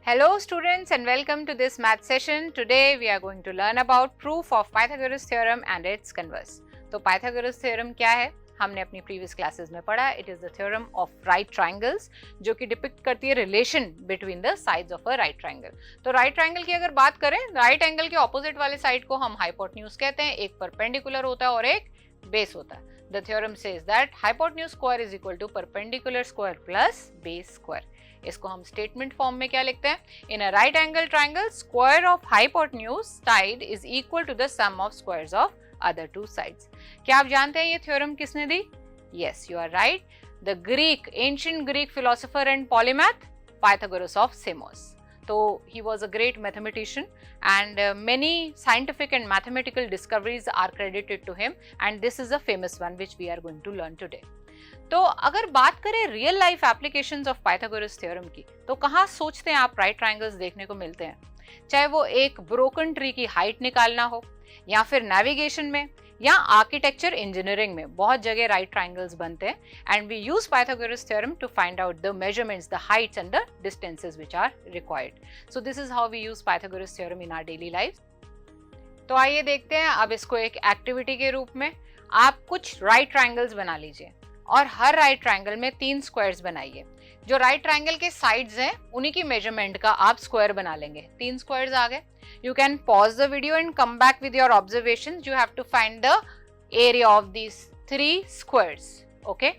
Hello students and welcome to this math session. Today we are going to learn about proof of Pythagoras theorem and its converse. तो Pythagoras theorem क्या है? हमने अपनी previous classes में पढ़ा. It is the theorem of right triangles जो कि depict करती है relation between the sides of a right triangle. तो right triangle की अगर बात करें, right angle के opposite वाले side को हम hypotenuse कहते हैं. एक perpendicular होता है और एक base होता है. The theorem says that hypotenuse square is equal to perpendicular square plus base square. इसको हम स्टेटमेंट फॉर्म में क्या लिखते हैं? In a right angle triangle square of hypotenuse side is equal to the sum of squares of other two sides. क्या आप जानते हैं ये थ्योरम किसने दी? Yes, you are right. The Greek, ancient Greek philosopher and polymath Pythagoras of Samos. तो he was a great mathematician and many scientific and mathematical discoveries are credited to him, and this is a famous one which we are going to learn today. तो अगर बात करें real life applications of Pythagoras theorem की, तो कहाँ सोचते हैं आप राइट ट्रायंगल्स देखने को मिलते हैं? चाहे वो एक ब्रोकन ट्री की हाइट निकालना हो, या फिर नेविगेशन में, या आर्किटेक्चर इंजीनियरिंग में बहुत जगह राइट ट्रायंगल्स बनते हैं. And we use Pythagoras theorem to find out the measurements, the heights and the distances which are required. So this is how we use Pythagoras theorem in our daily life. तो आइए देखते हैं अब इसको एक activity के रूप में. आप कुछ राइट ट्रायंगल्स बना लीजिए और हर राइट ट्रायंगल में 3 स्क्वायर्स बनाइए. जो राइट ट्रायंगल के साइड्स हैं उन्हीं की मेजरमेंट का आप स्क्वायर बना लेंगे. 3 स्क्वायर्स आ गए. You can pause the video and come back with your observations. You have to find the area of these 3 squares. Okay?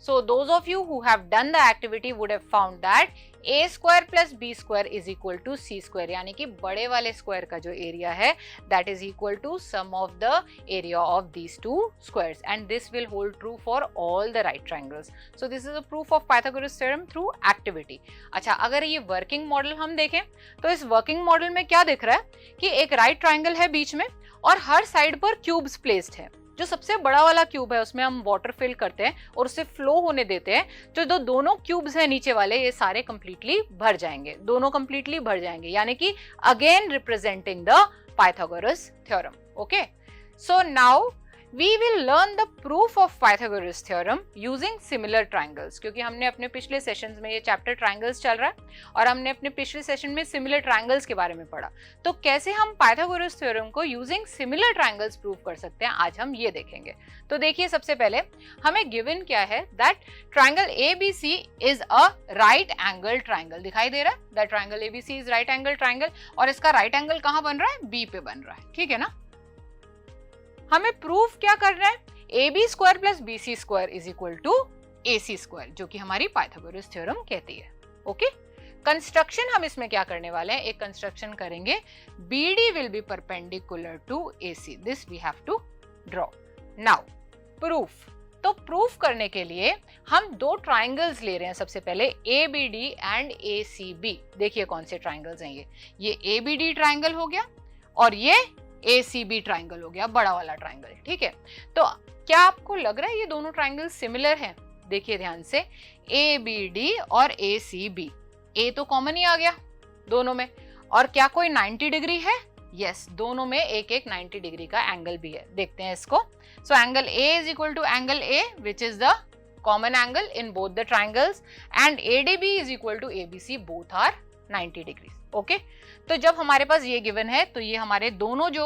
So those of you who have done the activity would have found that a square plus b square is equal to c square. यानी कि बड़े वाले square का जो area है that is equal to sum of the area of these two squares, and this will hold true for all the right triangles. So this is a proof of Pythagoras theorem through activity. अच्छा, अगर ये working model हम देखें तो इस working model में क्या दिख रहा है कि एक राइट ट्राइंगल है बीच में और हर साइड पर क्यूब्स प्लेस्ड है. जो सबसे बड़ा वाला क्यूब है उसमें हम वाटर फिल करते हैं और उसे फ्लो होने देते हैं. जो दोनों क्यूब्स हैं नीचे वाले, ये सारे कंप्लीटली भर जाएंगे. दोनों कंप्लीटली भर जाएंगे, यानी कि again representing the Pythagoras theorem. Okay, so now we will learn the proof of Pythagoras theorem using similar triangles. क्योंकि हमने अपने पिछले सेशंस में, ये चैप्टर ट्रायंगल्स चल रहा है और हमने अपने पिछले सेशन में सिमिलर ट्रायंगल्स के बारे में पढ़ा. तो कैसे हम पाइथागोरस थ्योरम को यूजिंग सिमिलर ट्रायंगल्स प्रूव कर सकते हैं, आज हम ये देखेंगे. तो देखिए, सबसे पहले हमें गिवन क्या है, that triangle ABC is a right angle triangle. दिखाई दे रहा है that triangle ABC is right angle triangle, और इसका राइट एंगल कहाँ बन रहा है? B पे बन रहा है. ठीक है ना. हमें प्रूफ क्या करना है? AB square plus BC square is equal to AC square, जो कि हमारी पाइथागोरस थ्योरम कहती है. ओके, कंस्ट्रक्शन हम इसमें क्या करने वाले हैं? एक कंस्ट्रक्शन करेंगे. BD will be perpendicular to AC. This we have to draw. Now proof. तो प्रूफ करने के लिए हम 2 ट्राइंगल्स ले रहे हैं. सबसे पहले ABD एंड ACB. देखिए कौन से ट्राइंगल्स हैं ये ABD ट्राइंगल हो गया और ये ACB ट्राइंगल हो गया, बड़ा वाला ट्राइंगल. ठीक है, तो क्या आपको लग रहा है ये दोनों ट्राइंगल सिमिलर हैं? देखिए ध्यान से, ABD और ACB. A तो कॉमन ही आ गया दोनों में, और क्या कोई 90 डिग्री है? यस, दोनों में एक एक 90 डिग्री का एंगल भी है. देखते हैं इसको. So angle A is equal to angle A which is the common angle in both the triangles, and ADB is equal to ABC. Both are 90 degree. Okay, तो जब हमारे पास ये गिवन है तो ये हमारे दोनों जो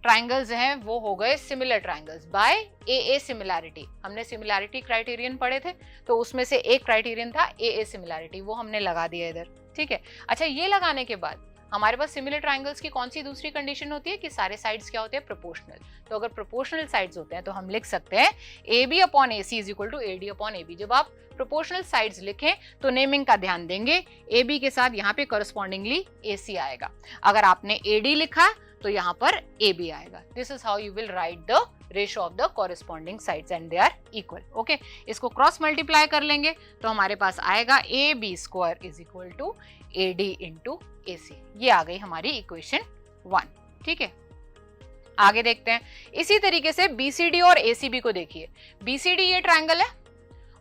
ट्राइंगल्स हैं वो हो गए similar triangles by AA similarity. हमने सिमिलैरिटी क्राइटेरियन पढ़े थे, तो उसमें से एक क्राइटेरियन था AA सिमिलैरिटी, वो हमने लगा दिया इधर. ठीक है. अच्छा, ये लगाने के बाद हमारे पास सिमिलर ट्राइंगल्स की कौन सी दूसरी कंडीशन होती है कि सारे साइड्स क्या होते हैं? प्रोपोर्शनल. तो अगर प्रोपोर्शनल साइड्स होते हैं तो हम लिख सकते हैं AB upon AC is equal to AD upon AB. जब आप प्रोपोर्शनल साइड्स लिखें तो नेमिंग का ध्यान देंगे. AB के साथ यहाँ पे करस्पॉन्डिंगली AC आएगा. अगर आपने AD लिखा तो यहाँ पर AB आएगा. This is how you will write the ratio of the corresponding sides and they are equal. Okay, इसको क्रॉस मल्टीप्लाई कर लेंगे तो हमारे पास आएगा AB square is equal to AD into AC. ये आ गई हमारी इक्वेशन 1. ठीक है, आगे देखते हैं. इसी तरीके से BCD और ACB को देखिए. BCD ये ट्रायंगल है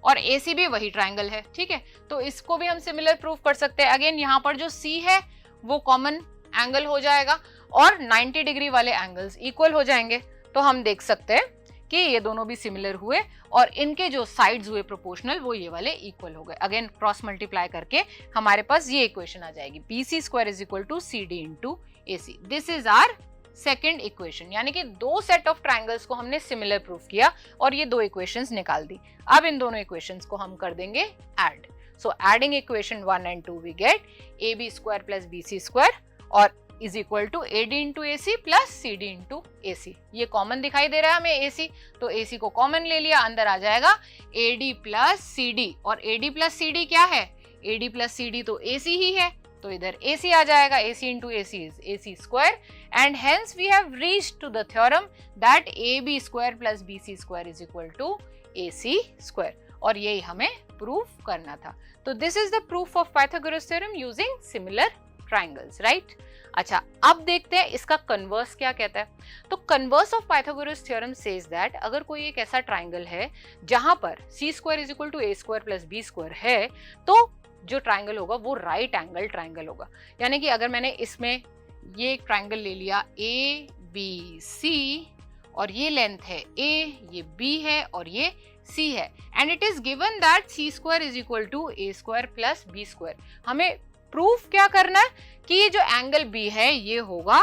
और ACB वही ट्रायंगल है. ठीक है, तो इसको भी हम सिमिलर प्रूफ कर सकते हैं. अगेन यहाँ पर जो C है वो कॉमन एंगल हो जाएगा और 90 डिग्री वाले एंगल्स इक्वल हो जाएंगे, तो हम देख सकते हैं कि ये दोनों भी सिमिलर हुए और इनके जो साइड्स हुए प्रोपोर्शनल वो ये वाले इक्वल हो गए। अगेन क्रॉस मल्टीप्लाई करके हमारे पास ये इक्वेशन आ जाएगी, BC square is equal to CD into AC। This is our second equation, यानी कि दो सेट ऑफ ट्राइंगल्स को हमने सिमिलर प्रूफ किया और ये दो इक्वेशंस निकाल दी। अब इन दोनों इक्वेशंस को हम कर देंगे add. So adding equation 1 and 2 we get AB square plus BC square और is equal to AD into AC plus CD into AC। ये कॉमन दिखाई दे रहा है हमें AC, तो AC को कॉमन ले लिया, अंदर आ जाएगा AD प्लस CD। और AD प्लस CD क्या है? AD प्लस CD तो AC ही है, तो इधर AC आ जाएगा, AC into AC is AC square and hence we have reached to the theorem that AB square plus BC square is equal to AC square. और यही हमें प्रूफ करना था। तो this is the proof of Pythagoras theorem using similar triangles, right? अच्छा, अब देखते हैं इसका कन्वर्स क्या कहता है। तो converse of Pythagoras theorem says that अगर कोई एक ऐसा ट्राइंगल है जहां पर C square is equal to A square plus B square है, तो जो ट्राइंगल होगा वो राइट एंगल ट्राइंगल होगा। यानी कि अगर मैंने इसमें ये एक ट्राइंगल ले लिया ABC और ये लेंथ है A, ये B है और ये C है, and it is given that C square is equal to A square plus B square. हमें प्रूफ क्या करना है कि ये जो एंगल B है ये होगा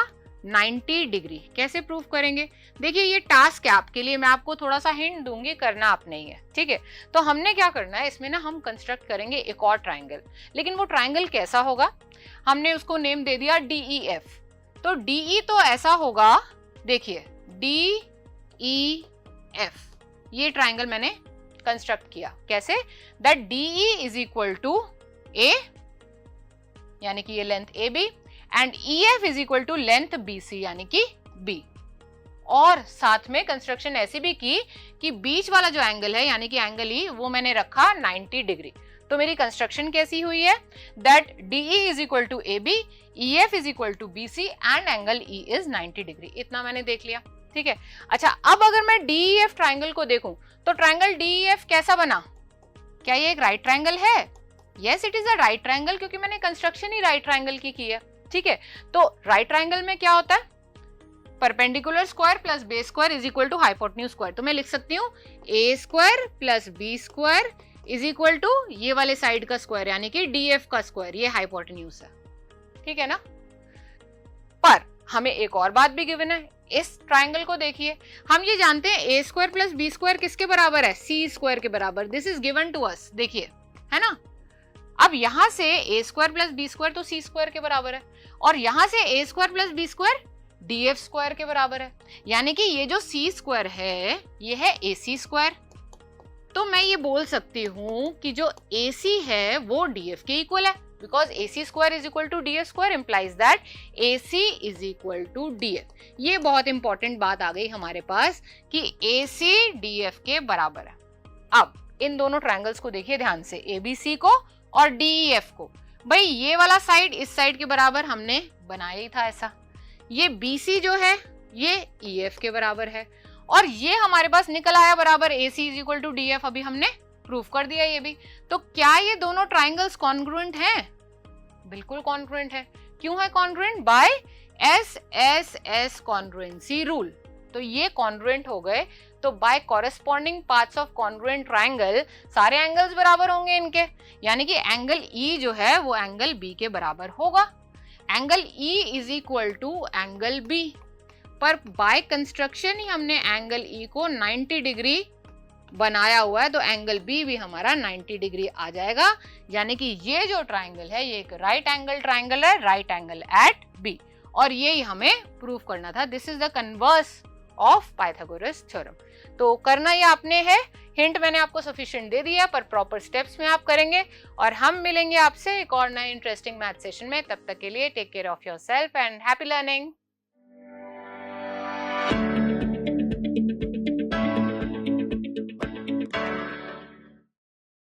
90 डिग्री। कैसे प्रूफ करेंगे? देखिए ये टास्क है आपके लिए, मैं आपको थोड़ा सा हिंट दूंगी, करना आपने ही है, ठीक है? तो हमने क्या करना है, इसमें ना हम कंस्ट्रक्ट करेंगे एक और ट्राइंगल, लेकिन वो ट्राइंगल कैसा होगा? हमने उसको नेम दे दिया DEF। तो DE तो ऐसा होगा, देखिए DEF, ये ट्राइंगल मैंने कंस्ट्रक्ट किया। कैसे? That DE is equal to A, यानी कि ये length AB and EF is equal to length BC यानी कि B। और साथ में कंस्ट्रक्शन ऐसी भी की कि बीच वाला जो एंगल है यानी कि एंगल E वो मैंने रखा 90 डिग्री। तो मेरी कंस्ट्रक्शन कैसी हुई है? That DE is equal to AB, EF is equal to BC and angle E is 90 degree. इतना मैंने देख लिया, ठीक है? अच्छा, अब अगर मैं DEF ट्राइंगल को देखूं तो ट्राइंगल DEF कैसा बना? क्या ये एक राइट ट्राइंगल है? Yes, it is a right triangle, क्योंकि मैंने कंस्ट्रक्शन ही राइट ट्राइंगल की है, ठीक है? तो राइट ट्राइंगल में क्या होता है? Perpendicular square plus base square is equal to hypotenuse square. तो मैं लिख सकती हूँ A square plus B square is equal to ये वाले साइड का स्क्वायर यानी कि DF का स्क्वायर, ये हाइपोटेन्यूज है, ठीक है ना? पर हमें एक और बात भी गिवन है, इस ट्राइंगल को देखिए, हम ये जानते हैं A square plus B square किसके बराबर है? C स्क्वायर के बराबर। This is given to us, देखिए, है ना? अब यहां से A square plus B square तो C स्क्वायर के बराबर है और यहां से A square plus B square DF square के बराबर है, यानी कि ये जो C स्क्वायर है ये है AC स्क्वायर। तो मैं ये बोल सकती हूं कि जो AC है वो DF के इक्वल है, because AC square is equal to DF square implies that AC is equal to DF। ये बहुत इंपॉर्टेंट बात आ गई हमारे पास कि AC DF के बराबर है। अब इन दोनों ट्रायंगल्स को देखिए ध्यान से, ABC को और DEF को। भाई ये वाला साइड इस साइड के बराबर हमने बनाया ही था ऐसा, ये BC जो है ये EF के बराबर है और ये हमारे पास निकल आया बराबर AC is equal to DF। अभी हमने प्रूफ कर दिया ये भी। तो क्या ये दोनों ट्राइंगल्स कॉन्ग्रुएंट हैं? बिल्कुल कॉन्ग्रुएंट है। क्यों है congruent? By SSS congruency rule. तो ये कॉन्ग्रुएंट हो गए, तो by corresponding parts of congruent triangle सारे एंगल्स बराबर होंगे इनके, यानी कि एंगल E जो है वो एंगल B के बराबर होगा। Angle E is equal to angle B, पर बाय कंस्ट्रक्शन ही हमने एंगल E को 90 डिग्री बनाया हुआ है, तो एंगल B भी हमारा 90 डिग्री आ जाएगा, यानी कि ये जो ट्राइंगल है ये एक राइट एंगल ट्राइंगल है, राइट एंगल एट B, और यही हमें प्रूफ करना था। This is the converse of Pythagoras theorem. तो करना ये आपने है, हिंट मैंने आपको सफिशिएंट दे दिया, पर प्रॉपर स्टेप्स में आप करेंगे और हम मिलेंगे आपसे एक और नए इंटरेस्टिंग मैथ सेशन में। तब तक के लिए take care of yourself and happy learning.